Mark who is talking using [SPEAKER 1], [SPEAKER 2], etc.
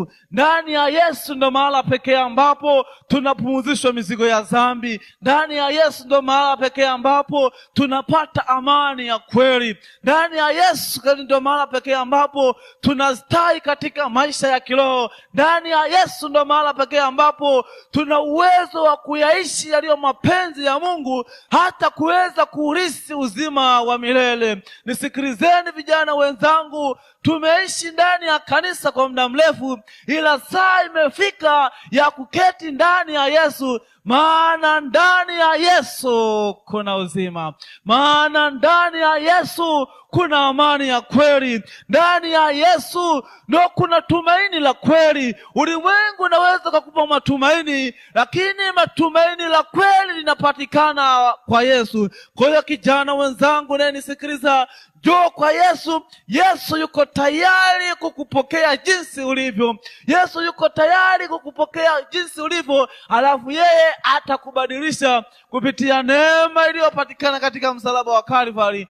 [SPEAKER 1] Yesu. Ndani ya Yesu ndo mahala pekee ambapo tunapumzishwa mizigo ya dhambi. Ndani ya Yesu ndo mahala pekee ambapo tunapata amani ya kweli. Ndani ya Yesu ndo mahala pekee ambapo tunastawi katika maisha ya kiroho. Ndani ya Yesu ndo mahala pekee ambapo tuna uwezo wa kuyaishi yaliyo mapenzi ya Mungu, hata kuweza kuurithi uzima wa milele. Nisikilizeni vijana wenzangu, tumeishi ndani ya kanisa kwa muda mrefu, ila saa imefika ya kuketi ndani ya Yesu. Maana ndani ya Yesu kuna uzima. Maana ndani ya Yesu kuna amani ya kweli. Ndani ya Yesu ndio kuna tumaini la kweli. Ulimwengu unaweza kukupa matumaini, lakini matumaini la kweli linapatikana kwa Yesu. Kwa hiyo kijana wenzangu naye nisikiliza, njoo kwa Yesu. Yesu yuko tayari kukupokea jinsi ulivyo. Yesu yuko tayari kukupokea jinsi ulivyo, alafu yeye atakubadilisha kupitia neema iliyopatikana katika msalaba wa Kalvari.